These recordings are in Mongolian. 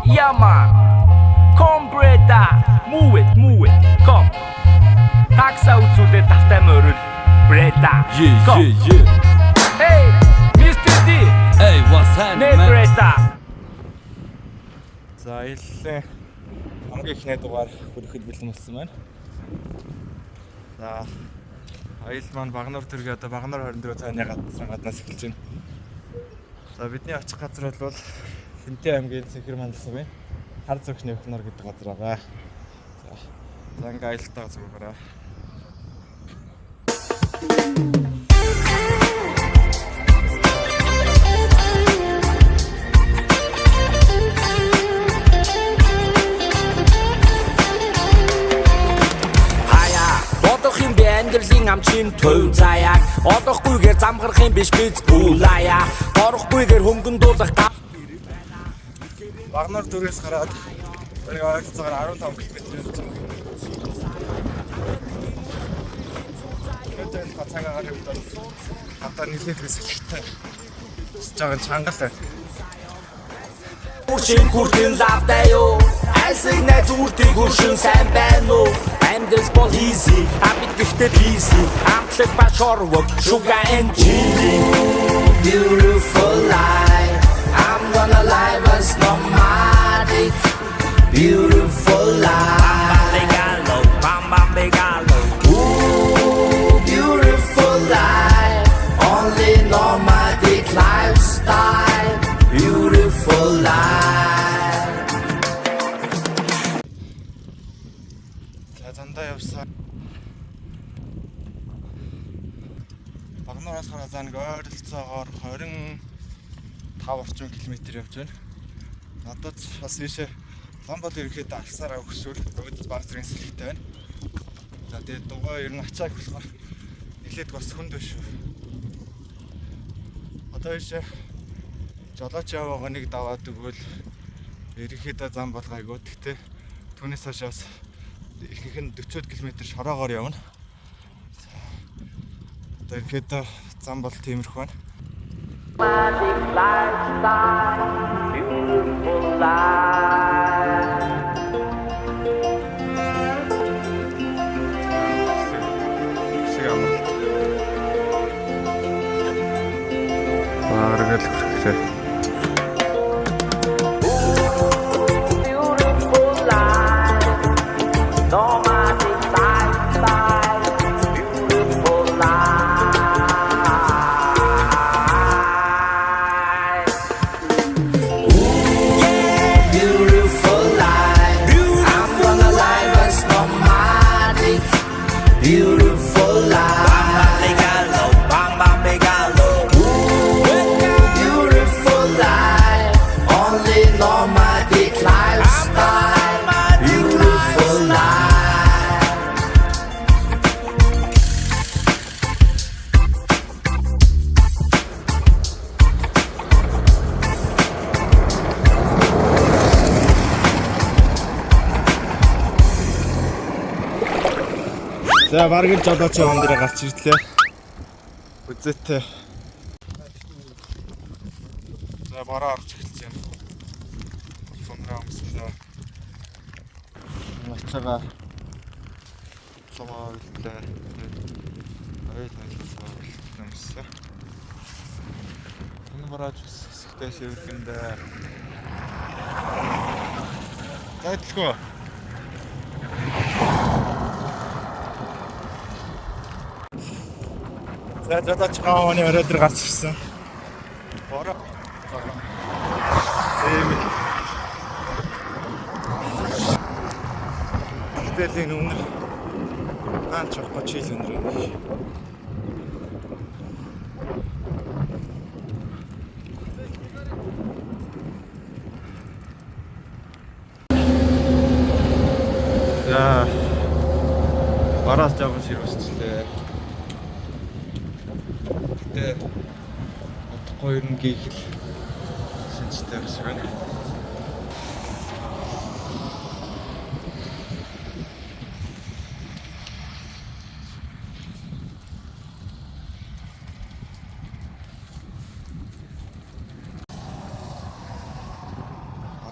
Yeah man, come Breda, move it, come. Такса үзүүлээ тавтай мөрөл Breda. Yeah. Hey, Mr. D. Hey, what's happening, man? Breda. За аяллаа хамгийн ихний дугаар хүрэхэд бэлэн болсон байна. За аялал маань Багнуур төргий одоо Багнуур 24 цааны гаднаас эхэлж байна. За бидний очих газар бол Хинтээ аймгийн Цэнхэр мандалсан байна. Хар зүрхний өхнөр гэдэг газар байгаа. За ингээ аялалтаа зүгээрээ. Андерлийн амчин төв заяаг олохгүйгээр замгарах юм биш биз бүлаяа орохгүйгээр хөнгөн дуулах Багнуур дөрөөс гараад өөрийн ойролцоогоор 15 км явсан. Хэдэн хацаагаар явдаг. Хатаа нийлээд хэсэгтэй. Жаахан чангал байна. Үршин хүртэн лавтай юу айсыг найз үртийг хүршин сайн байна уу Амдэлс бол easy Абит гихтэй busy Амтлаг ба шорвог Sugar and chili Beautiful life I'm gonna live us nomadic Beautiful life Bamba Megalo Ooh, beautiful life Only nomadic lifestyle Beautiful life Зандаа явсан. Багнуураас гараад заа нэг ойролцоогоор 25 орчим километр явж байна. Надад бас ийшээ Ламбал ирэхэд алсаараа өгсвөл өөдөл баг зэрэг сэлхтэй байна. За тэгээд дугаа ер нь ачааг болохоор нэлээд бас хүнд биш шүү. Одоо ийшээ жолооч яваагаа нэг даваад өгвөл ирэхэд зам болгайгүй. Гэхдээ түүнээс хойш ихэнх нь 40 км шороогоор явна. Одоо ирэхэд зам бол тиймэрхүү байна. Magic lifestyle, beautiful life. Баргал хүрхээ. За баргын жолооч яван дээр гарч ирлээ. Үзээтэй. За бараа орж эхэлж байна. Фонраа өмсөлөө. Ачаага цомоо үлдлээ. Аял ажилласаа өмссөн. Энэ бараач хэсэгтэй шивэрлэндээ. Тайлхуу. За жолооч гавны өрөөдөр гарч ирсэн. Бороо. Тийм. Тэлийн өмнө ганц авах чийл өндөр. За бараас жаахан ширвэсчтэй. Утгагүй ер нь гихэл шинжтэй бас байна.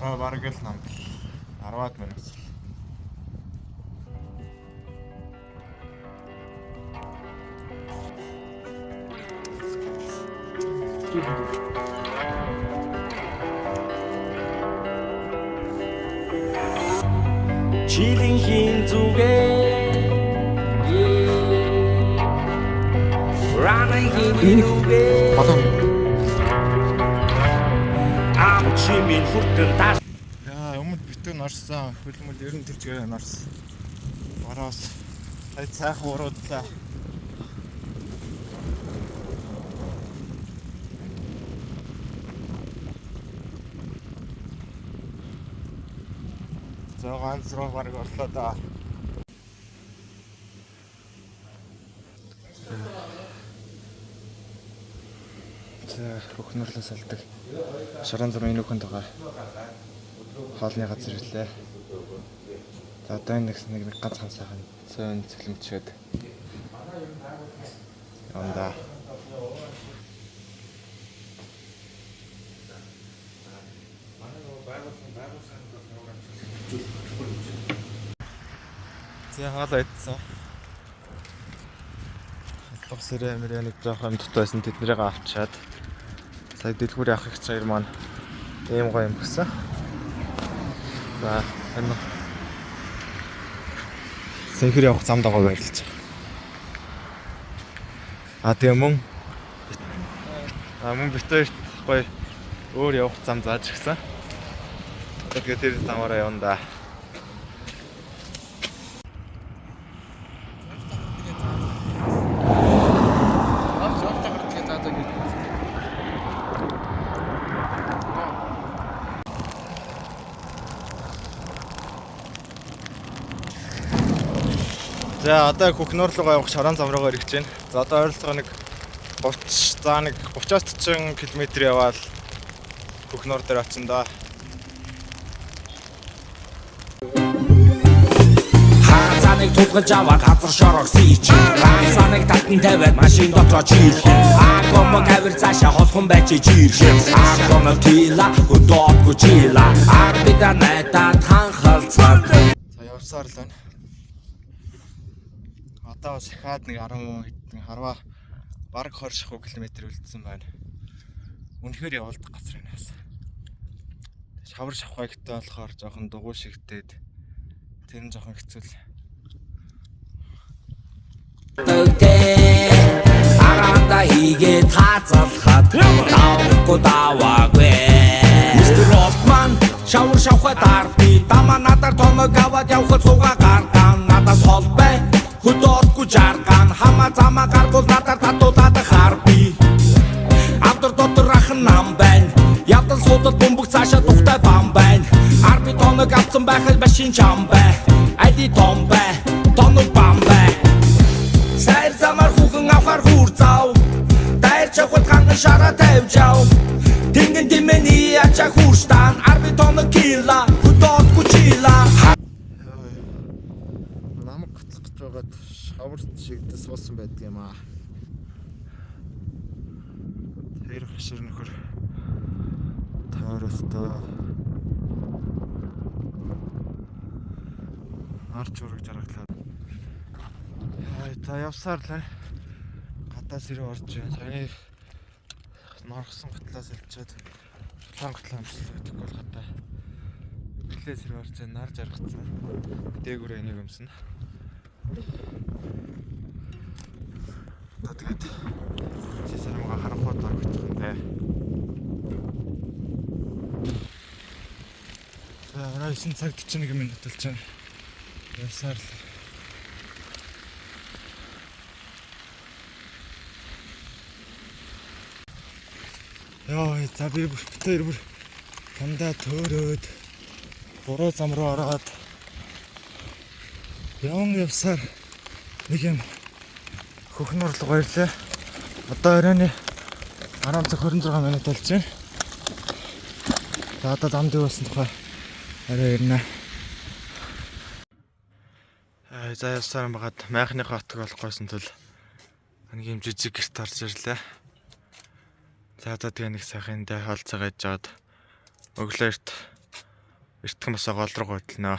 орохоо бараг л намд 10-аад минут. Чилийн хин зүгээ Ранай хин нүгээ Ам чимийн хүртэн таш Яа, өмнө битүүн орсон. Хөлмөл ер нь тэр чигээр орсон. Ороос хай цайхан уруудлаа. Ганц руу бараг орлоо да. Хөхнөрлөө салдаг. Шорон зургийн нүхэнд байгаа хоолны газар ирлээ. За одоо энэ нэг ганцхан сайхан цөөн цэлмчээд явна. За хаалаа идсэн. Албах сэрэ мөрөө нэг жоохон дутбайсан тэднэрийг авчаад сая дэлгүүр явах их чаяр маань ийм гоё юм гэсэн. За энэ сэнхэр явах замд байгаа байрлаж байгаа. Тэгээ мөн битээрт гоё өөр явах зам зааж гисэн. Тэгээд тэр замаараа явна да. За одоо Хөхнөр руу явах шорон зам руугаа ирж байна. За одоо ойролцоогоо нэг 30-аас 40 км явбал Хөхнөр дээр очино да. Хаанцаныг тулгалж аваа газар шорог сийч Хаанцаныг татан тавиад машин дотор чийл Агомо кавер цаашаа холхон байж жирш Агомо тила хөдөөгүй чила Арбида найдаад ханхалцаад За явсаар л байна. Одоо бас ихаад нэг 10 бараг 20 шахуу километр үлдсэн байна. Үнэхээр явуулдаг газар энэ бас. Шавар шавхайгтай болохоор жоохон дугуй шигтээд тэр нь жоохон хэцүү л. Аранда хийгээ таацалхад давхгүй даваагүй Мистер Рофман шавар шавхай дарби Дама надаар тоног аваад явхад суугаа гаргаан Надаас хол бай хөдөөхгүй жаргаан Хамаа замаа гаргуул надаар татуулаад харби Авдар дотор ахын нам байна Явдан суудал бөмбөг цаашаа тухтай бам байна Арби тоног авцсан байхад машин чам бай Айди том бай тоног бам бай Сайр замаар хүүхэн авахар хүүр зав Дайр чавхад ханган шараа тавьж яв Тэнгэн тимэний ачаа хүүрстан Арби тоног кила хөдөөхгүй чила Намаг гоцох гэж байгаад шавар шигдэл суусан байдаг юм аа. Тэр хашир нөхөр тааралтай арч ураг жаргалаа. За явсаар л гадаас ирээ орж байна. Саяны норгосон готлоос илчээд чулаан готлоо амжилт гэдэг бол гадаа. Эхлээс ирээ орж байна. Нар жаргацсан. Дээгүүр энийг өмснө. Тэгээд сесармага харахгүй дөрөвдөх юм бэ. За 9 цаг 41 минут болж байна. Явсаар л. Яа, за би бүр тандаа төөрөөд буруу зам руу ороод явсаар нэг юм Хөхнөр руу ирлээ. Одоо оройн 10 цаг 26 минут болж байна. За одоо зам дээр болсон тухай орой ирнэ. За явсаар байгаад майхныхаа отог болохгүйсэн тул нэг юм жижиг гэрт орж ирлээ. За одоо тэгээ нэг сайхан дэ хаалцаа гайж жаад өглөөрт эртхэн босоо гол руу годлноо.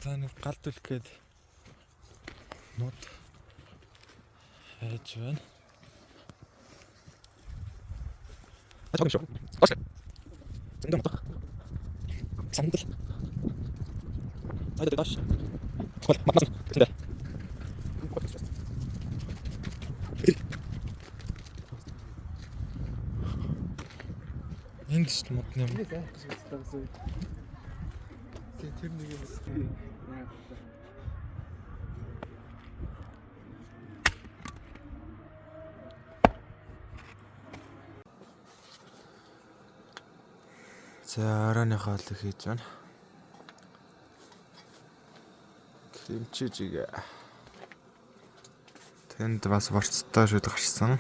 За нэг галд үлгээд нууд хайж байна. Атгах шүү. Ош. Зөндөө мтах. Сандал. Айда даш. Хол мас. Тэндэ. Энд ч модны юм. Тэр нэг юм. За оройны хоол хийж байна. Кимчижиг. Тэнд бас борцтой шүд гарсан.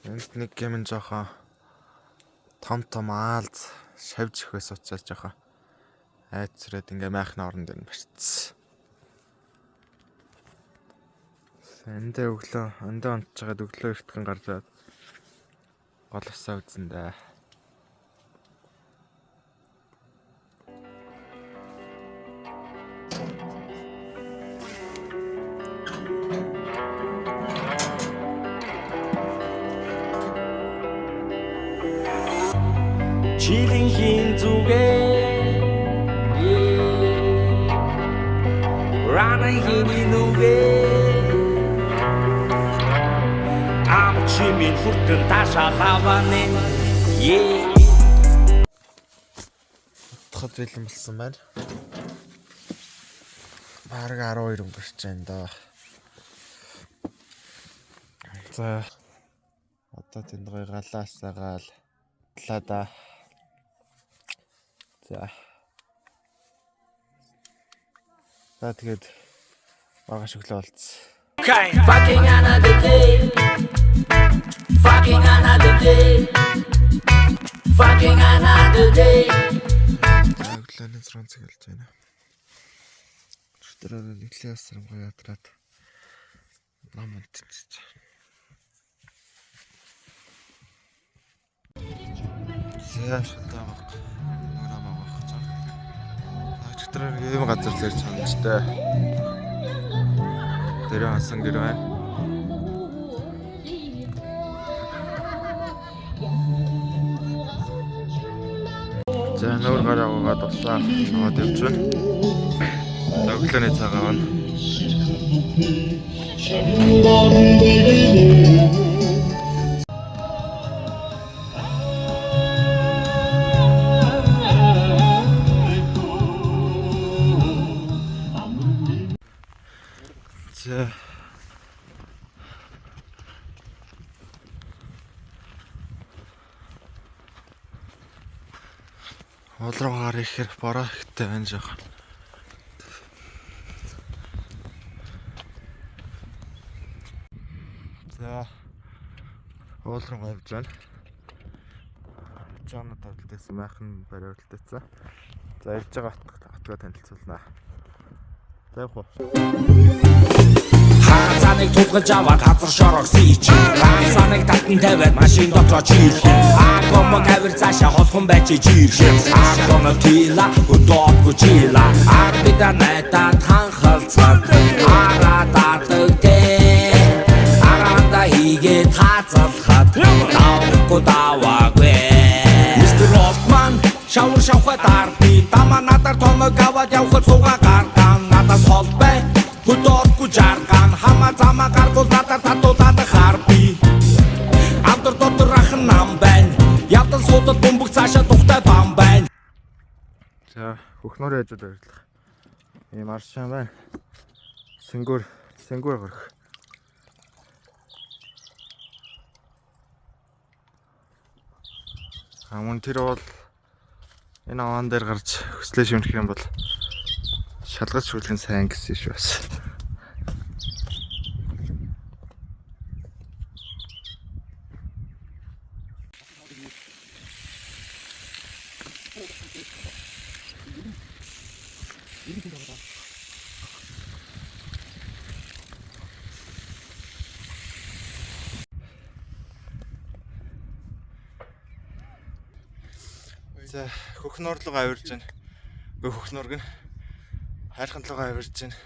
Энд нэг юм жоохон том аалз шавж ихээс учраас жоохон айцраад ингээ майхны орон дээр барьцсан. Эндээ өглөө онцож байгаад өглөө эртхэн гараад гол усаа үзэн дээ. Чилийн хин зүгээ Рана хини нүгээ Ам чимийн хүртэн таашаа хаваны Утгад бэлэн болсон байна. Бараг 12 өнгөрч байна даа. За одоо тэнд гоё галаасаагаал тлаа. За тэгээд бага шөглөө болцсон. Fucking another day Fucking another day Fucking another day Өглөөний 6 цаг болж байна. Өчтөрөө нэглээ асрам гоё ятраад нам унтчих. За шатаа баг. Нураа маах гэж байна. Өчтөрөө ийм газар л ирж чанчтай. Тэр хасан гэр байна. За нуур гараагаад туслаа аваад явж байна. Өглөөний цагаан байна. За Олроогаар ихээр бороо ихтэй байна жоохон. За Олроо явж байна. Жаана тавталтай майхан бариултайцсан. За ирж байгаа атгаа танилцуулнаа. За явах уу. Хаацаныг тулгалж аваад газар шорог сийч Хаацаныг татан тавиад машин дотоо чийл Акомо кавер цаашаа холхон байж жийл Акомо тила өдөөгүй чила Арбида найтад ханхалцаад Арадаадаг тэ Аранда хийгээд хаацалхаад Давхгүй даваагүй Мистер Ротман шавар шавхад арби Дама надаар тоног аваад явхад суугаа гардан Надаас хол бай Хөдөөхгүй жарган хамаа замаа гаргуул надаар татуулаад харби Амтар дотор ахын нам байна Явдан суудад бөмбөг цаашаа тухтай бам байна За хөхнөр яжууд баярлах. Ийм аршаан байна. Сэнгүр горох. Мөн тэр бол энэ аваан дээр гарч хөслөө шимжих юм бол шалгаж шүлгэн сайн гэсэн шүү бас. За хөх нуурлага авирж байна. Хөх нуург нь хайрхан лугаа авирж байна.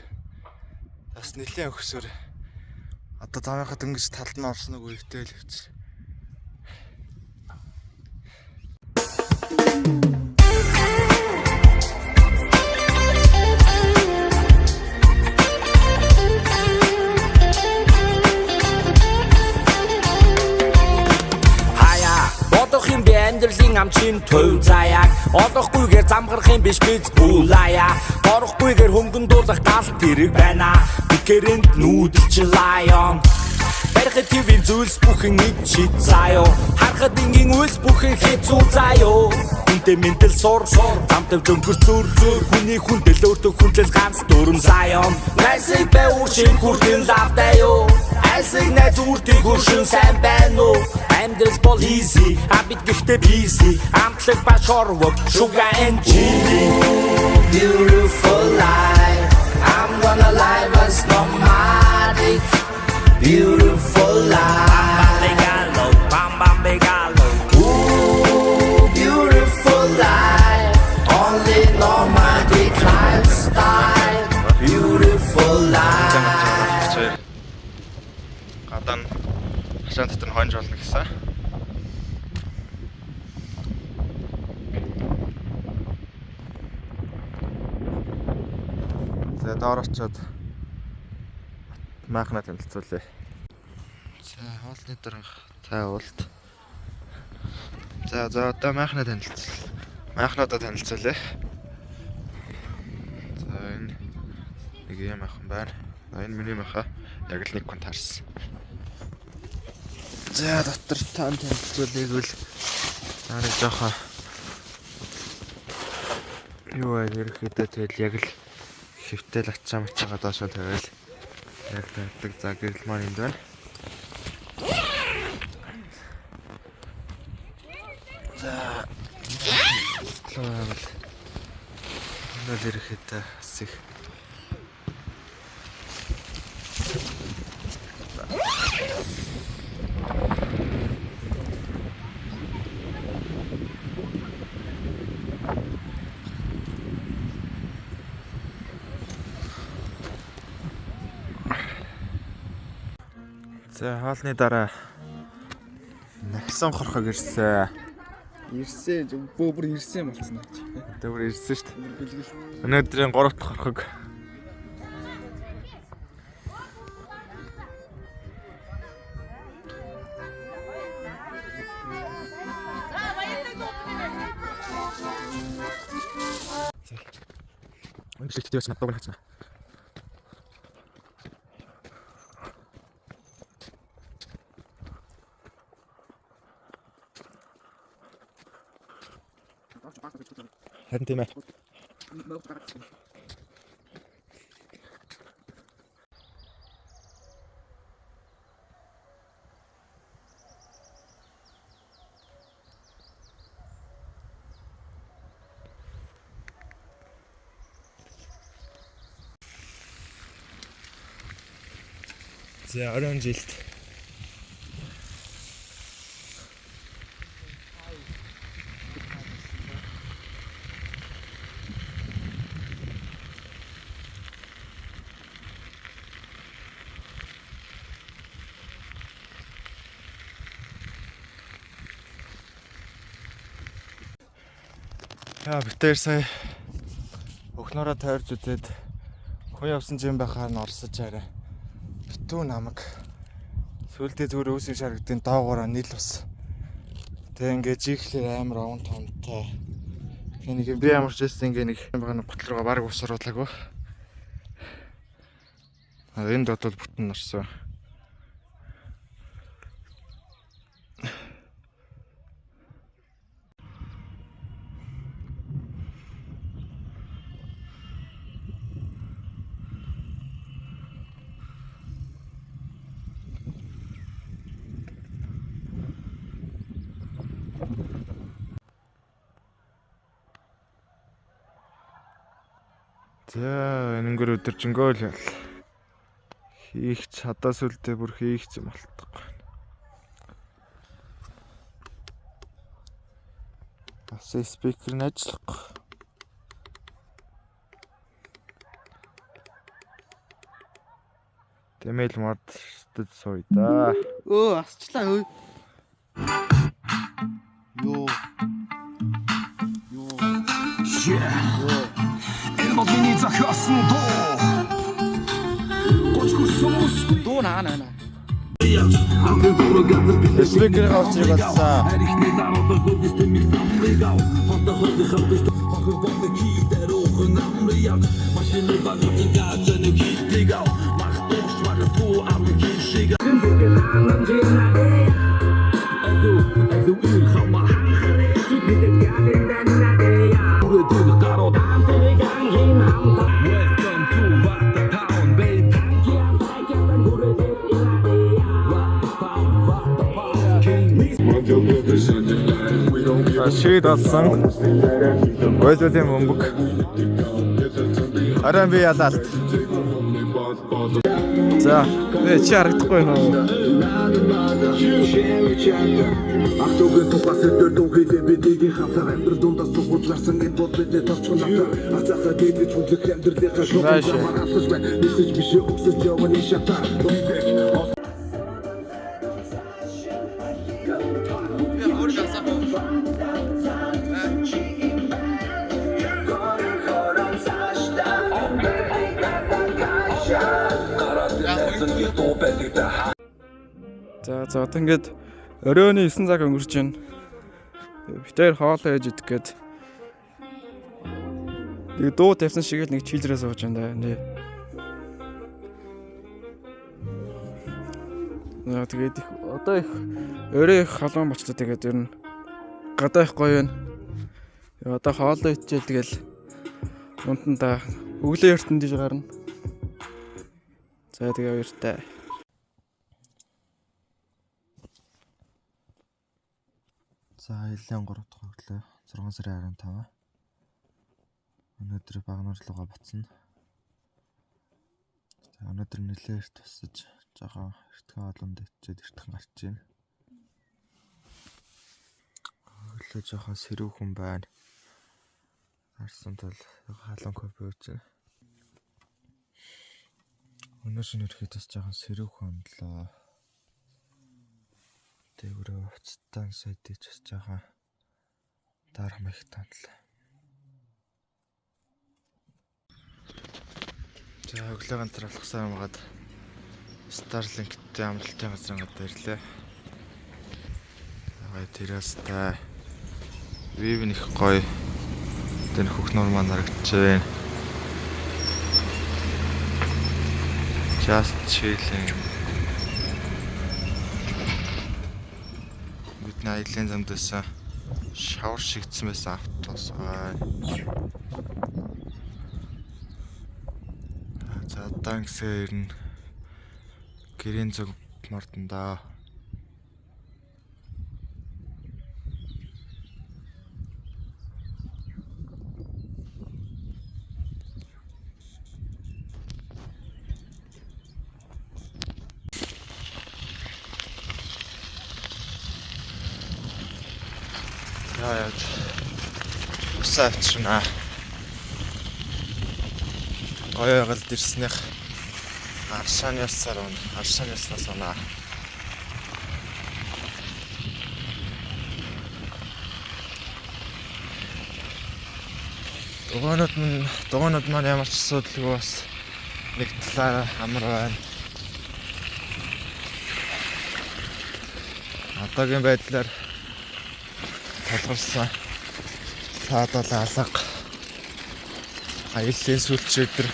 Бас нэлээд өгсөөр. Одоо таамайхад ингэж талд нь орсон уу өвтэй л хэвчээ. Амьдралын амчин төв заяаг олохгүйгээр замгарах юм биш биз бүлаяа орохгүйгээр хөнгөндүүлэх галт тэрэг байна бикэрэнд нүүдэлч лайон барихад твийн зүйлс бүхэн ичид заяо харахад ингийн үйлс бүхэн хэцүү заяо үнтэй ментал сур замтав дөнгөр зүр хүний хүндэл өөртөө хүндлэл ганц дөрөм заяон найсыг бай ууршин хүртэн лавтаяо айсыг найз үртийг хөршин сайн байна уу Амьдрал бол easy, абит гэхдээ busy Амтлаг ба шорвог, sugar and chili Beautiful life I'm gonna live us nomadic Beautiful life Bam bam begalo Ooh, beautiful life Only nomadic lifestyle Beautiful life Гадаа хашаан дотор хонж болно гэсэн. За доор очиод маахна танилцуулъя. За хоолны дарга цай уулт. За одоо маахна танилцуул. Маахнуудаа танилцуулъя. За энэ нэг юм ахын байна. Энэ миний маха яг л нэг хүн таарсан. За дотор таан танилцуулъяг бол нэг жоохон юу ерөөхдөө тэгэл яг л хөвтөл ачаа мачаагаа доошоо тавиал яг тавьдаг. За гэрэл маань энд байна. За клавал нөл ерөөхдөө хэсэг За хоолны дараа нагсан хорхог ирсэн. Ирсэн бүр ирсэн болцсон аа. Дэвэр ирсэн шүү дээ. Бэлгэл. Өнөөдрийн 3 дахь хорхог. Энд шигтэй байсан надад хацна. Харин тийм ээ. За орон жилт. Яа битээр сая өхнөрөө тойрж үзээд хүн явсан юм байхаар нь орсож арай. Битүү намайг сүултээ зүгээр өөсөй шаргадын доогоороо нийл ус. Тэг ингээ жиглээ амар овон томтой. Нэг би ямар ч байсан ингээ нэг байгаа готлог руу баг ус оруулаагүй. Энд бодвол бүтэн орсон. За энэгээр өдөржингөө л хийх чадаа сүлдээ бүр хийх юм болтгоо. Бас спикер нь ажиллахгүй. Тэмэл модчдод сууя да. Өө асчлаа өө. Юу. Энэ модны захиасан Дуу наа. Спикер авчиг болсон. Шийд болсон. Ойлголын бөмбөг. Арай би ялаалт. За, чи харагдахгүй нөө. Ахтугийн тухаас өдөр дүүхийдээ бидийн хамтар амьдрал дундаас цугулж гарсан энэ бод бидээ тавчгалаа. Ацаахаа дээдэж хүлэх амьдралынхаа шугамар маргаалж байна. Мессеж биш өгсөж явна шатаа. За одоо ингээд оройн 9 цаг өнгөрч байна. Битээр хоолоо ээж идэх гээд нэг дуу тавьсан шиг л нэг чилрээ сууж байна да. Тэгээд одоо их орой их халуун болчихлоо. Тэгээд ер нь гадаа их гоё байна. Одоо хоолоо идчихэл тэгэл унтанда өглөө эртэн диж гарна. За тэгээ баяртай. За айлын 3 дахь өглөө 6 сарын 15. Өнөөдөр багнуур руугаа буцна. За өнөөдөр нэлээд эрт тусаж жоохон эртхэн олонд ичээд эртхэн гарч байна. Өглөө жоохон сэрүүхэн байна. Арсан тал халуун кофе ууж байна. Өнөө шөнө ирэхэд жоохон сэрүүхэн онлоо. Тэгвэрээ уцтан сайдэж бас жоохон дарах мэх тандлаа. За өглөө ганцаар алхсан юмгаад Starlink-тэй амралтын газрын гадаа ирлээ. Гай террастай вив нэх гоё. Тэн хөхнөр маань харагдаж байна. Just chilling. Бидний аялын замдаас шавар шигдсэн байсан автобус бай. За данксээр ирнэ. Гэрийн зүг мордондоо. Яа. Усаачна. Оёгол дэрснэх аршааны ясаар он аршааны яснаас оноо. Дугаанууд маань ямар ч асуудалгүй бас нэг талаараа амар байна. Одоогийн байдлаар толгорсон саадал алга аяллаа сүүлч өдөр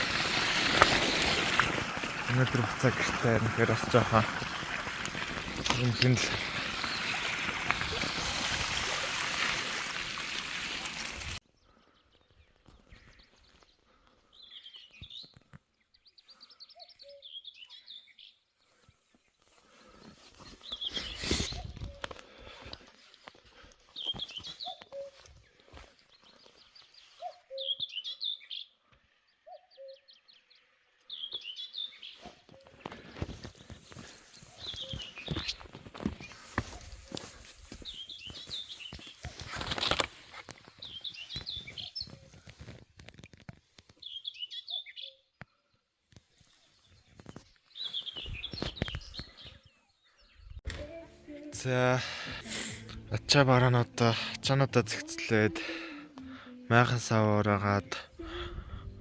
өнөөдөр буцаа гэртээ ирэхээр бас жоохон юм хин л За ачаа ачаануудаа зэгцлээд майхан саваараад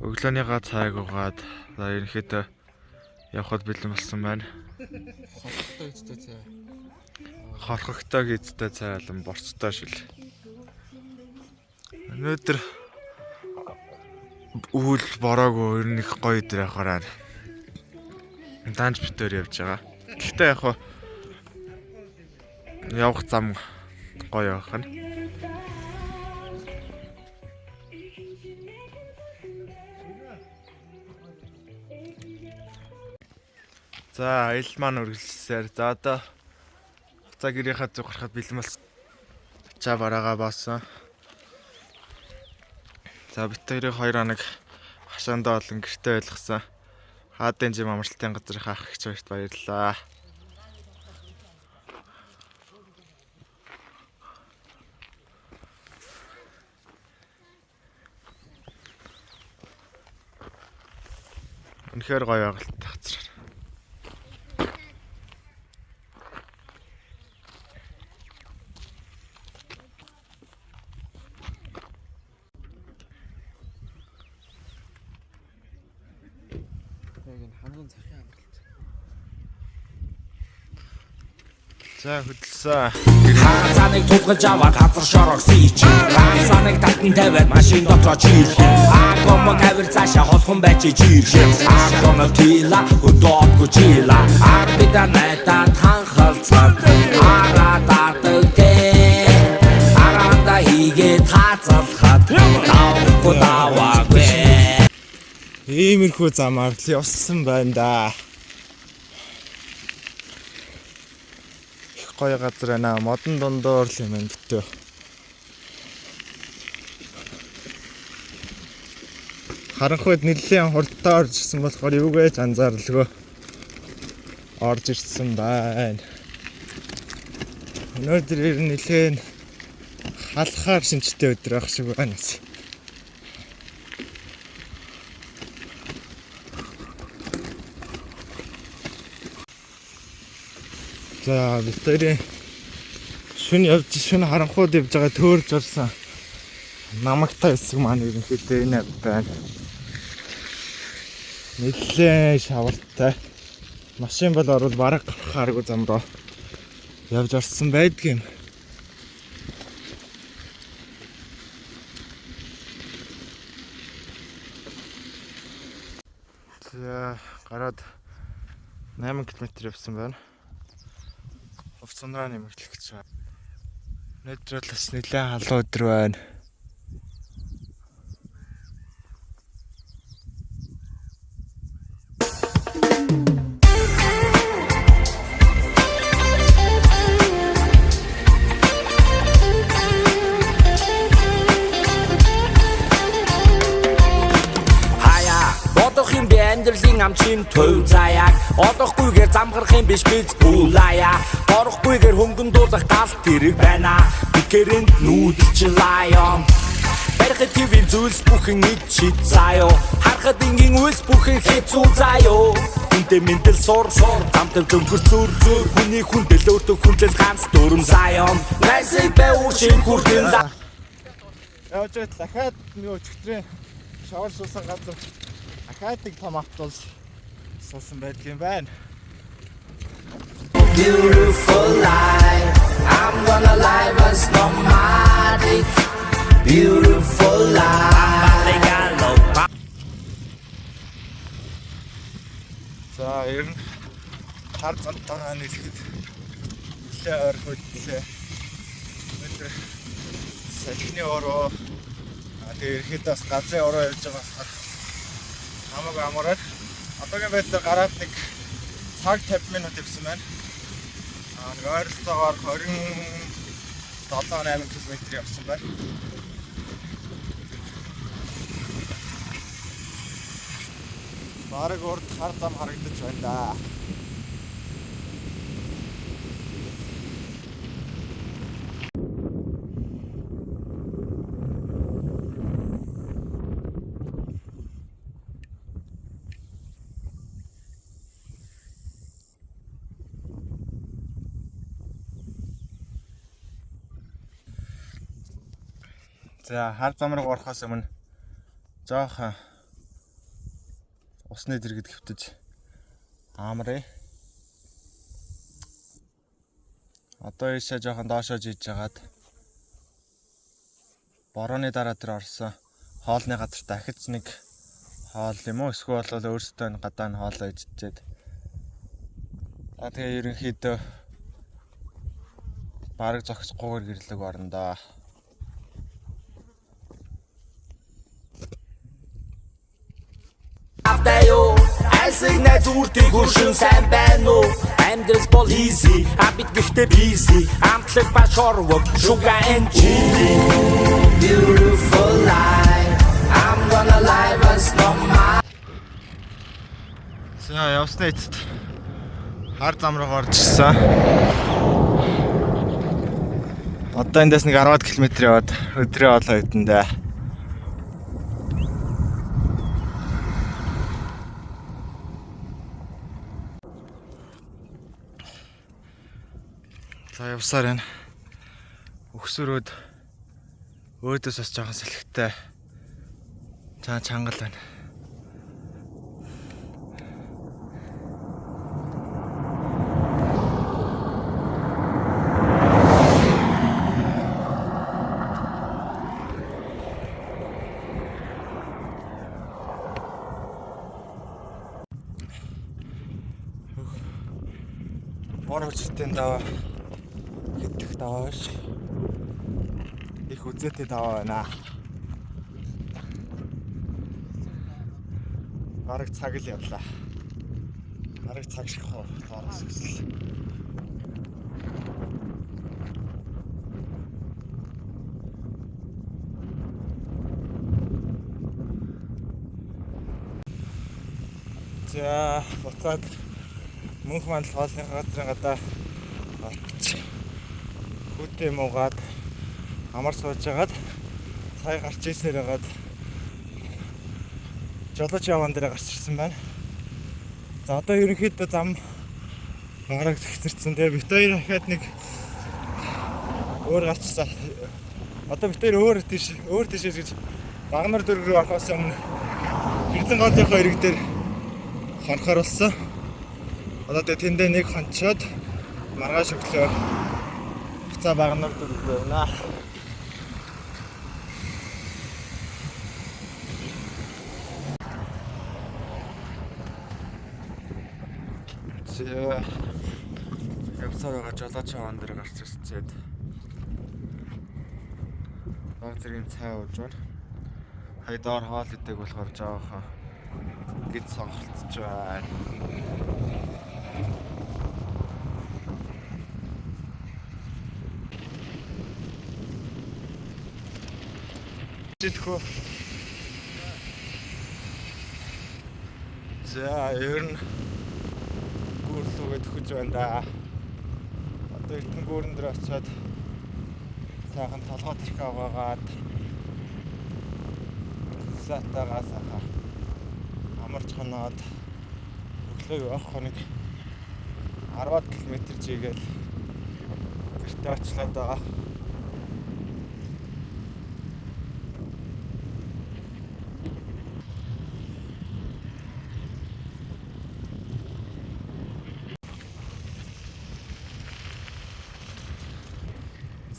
өглөөнийгаа цайг угаад ерөнхийдөө явхад бэлэн болсон байна. Хорхогтой хийцтэй цай болон борцтой шил. Өнөөдөр үйл бороогүй ер нь их гоё өдөр явахаар данж битээр явж байгаа. Гэхдээ яг хоо явах зам гоё явах нь. За аялал маань үргэлжлэлсээр за одоо хуцаа гэрийнхаа зүг гарахад бэлэн болсон. Ачаа бараагаа боосон. За бид хоёрын 2 хоног хашаандаа болон гэртээ байлгасан. Хаадын жим амралтын газрын ах гэгч хоёрт баярлалаа. Үнэхээр гоё байгальтай газар. Хамгийн захын амралт. За хөдөлсөн. Хаанцаныг тулгаж аваад газар шорог сийч. Хаанцаныг татан тавиад машин дотроо чийл. Агом кавер цаашаа холхон байж чийл. Агом тила өдөөгүй чила. Арбида найта танхалцаад. Арататэ. Аранда хийгээ таацалхаад. Таахгүй даваагүй. Иймэрхүү замаар л явсан байна да. Их гоё газар байна. Модон дундуур л юм байна битүү. Харанхуйд нэлээд хурдтай орж ирсэн болохоор юугэж анзаарлгүй орж ирсэн байна. Өнөөдөр ер нь нэлээд халахаар шинжтэй өдөр байх шиг байна. За бид хоёрын шөнө харанхууд явж байгаа төөрж орсон намагтай хэсэг маань ерөнхийдөө энэ байна. Нэлээд шавартай. Машин бол орвол бараг гарахааргүй зам руу явж орсон байдгийн. За гараад 8 км явсан байна. Хувцсанраа нэмэгдэх гэж байна. Өнөөдөр л бас нэлээд халуун өдөр байна. Амьдралын амчин төв заяаг олохгүйгээр замгарах юм биш биз бүлаяа орохгүйгээр хөнгөндүүлэх галт тэрэг байна бикэрэнд нүүдэлч лайон барихад твийн зүйлс бүхэн ичид заяо харахад ингийн үйлс бүхэн хэцүү заяо үнтэй мэндэл сур замтай дөнгөр зүр хүний хүндэл өөртөө хүндлэл ганц дөрөм заяон найсыг бэвүүшин хүрдэн явж дахиад нөгөө өчигдрээ шавар суусан газар ахаадаг том автобус суусан байдгийн байна. Beautiful life, I'm gonna live as nomadic. Beautiful life. За ер нь хар цантаа нийлэхэд нэлээ ойрхон нэлээ. Өнөөдөр салхины ороо тэгээ ирэхэд бас газрын ороо явж байгаа хамаг амараад одоогийн байдлаар гараад нэг цаг 50 минут явсан байна. Нэг ойролцоогоор 27-8 км явсан байна. Бараг урд хар зам харагдаж байна да. За хар зам руу орохоос өмнө жоохон усны дэргэд хөвтөж амраа. Одоо ийшээ жоохон доошоо жийж жагаад борооны дараа тэр орсон хоолны газар дахиж нэг хоол юм уу эсвэл бол өөрсдөө энэ гадаа нь хоолоо идчихэд. Тэгээ ерөнхийдөө бараг зогсохгүйгээр гэрлэг орно да. Автаё айсыг найзууртыг хөршин сайн байна уу? Амьдрал бол easy, абит гэхдээ busy. Амтлаг ба шорвог, sugar and chili. Beautiful life, I'm gonna live us no more. За явсны эцэст хар зам руу орж ирсэн. Одоо эндээс нэг 10 км яваад өдрөө олоо хэдэндээ. За явсаар байна. Өгсөрөөд өөдөөс бас жоохон салхитай. Чангал байна. Борогчтой даваа хитэх даваа ш. Их үзээтэй даваа байна. Бараг цаг л явлаа. Бараг цаг шиг хоороос өсөл. За буцаад мөнх мандал хоолны газрын гадаа очиж хүүтэй муугаад амар сууж агаад цай гарч ийснээр агаад жолооч яван дээр гарч ирсэн байна. За одоо ерөнхийдөө зам гараг зэгцэрсэн. Тэгээ бит хоёр дахиад нэг өөр гарчсан. Одоо бит хоёр өөр тийшээс гэж Багнар дөрөв рүү орохоос өмнө Эрдэнэ голын хоёрыг дээр хонхоор болсон. Одоо тэндээ нэг хончоод маргааш өглөө буцаа Багнар дөрөв байна. За явцаар байгаа жолооч аван дээр гарч ирчээд зэргийн цай ууж байна. Хайдаар хоол идэг болохоор жоохон гид сонголтч байна. Тэтгэв. За ер нь гүрлүүгээ төхөж байна да. Одоо эрдэнэ гүүрэн дээр очиод сайхан толгой тэрх аваагаад сатагаас амарч ханаад өглөө явах хоног 10 км жигээл гэртээ очлоо да.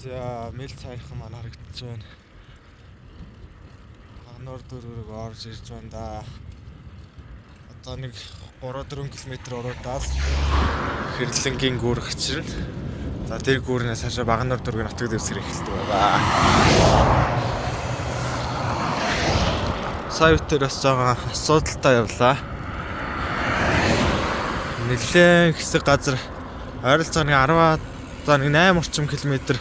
За мэл цайрхан маань харагдаж байна. Багнар дөрөв орж ирж байна да. Одоо нэг 3-4 км уруудаас Хэрлэнгийн гүүр гчирнэ. За тэр гүүрнээс хашаа Багнар дөрвийн нутаг дэвсгэр эхэлдэг байгаа. Сая үтер бас жоохон асуудалтай явлаа. Нэлээд хэсэг газар ойролцоогоо 10 за нэг 8 орчим километр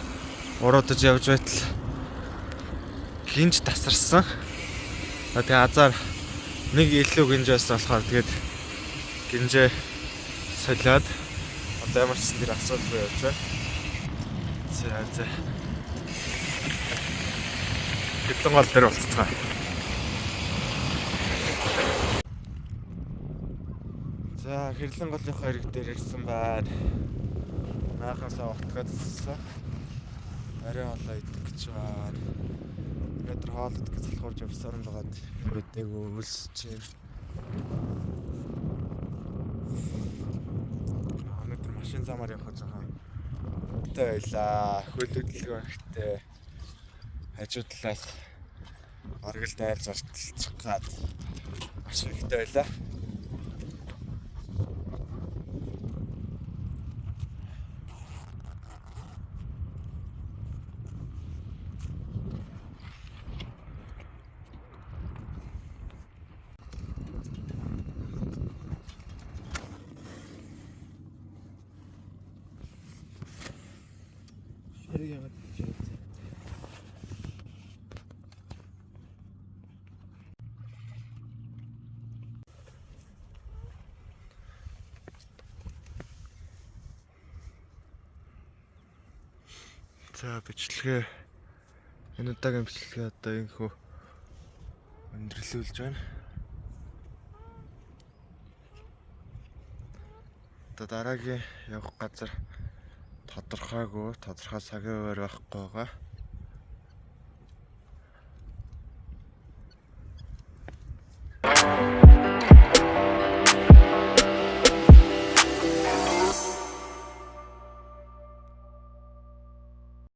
уруудаж явж байтал гинж тасарсан. Тэгээ азар нэг илүү гинжээс болохоор тэгээд гинжээ солиод одоо ямар ч зүйл асуудалгүй явж байна. За. Хэдэн гол дээр болцгоо. За Хэрлэн голын хоёрыг дээр ирсэн байна. Наахасаа утгацсан. Арай олоо идэх гэж байна. метр хоолойд гэж залхуурж явсаар байгаад бидэг өлсөж байна. Өнөөдөр машин замаар явах жоохон тэ байлаа. Хөлөдлөгөө ихтэй хажуу талаас аргал дайлж ортолцох гад маш ихтэй байлаа. Хэрэг яагаад гэж байна? За бичлэгээ энэ удаагийн бичлэгээ одоо инхүү өндөрлүүлж байна. Одоо дараагийн явах газар тодорхой цагийн хуваар байхгүй байгаа.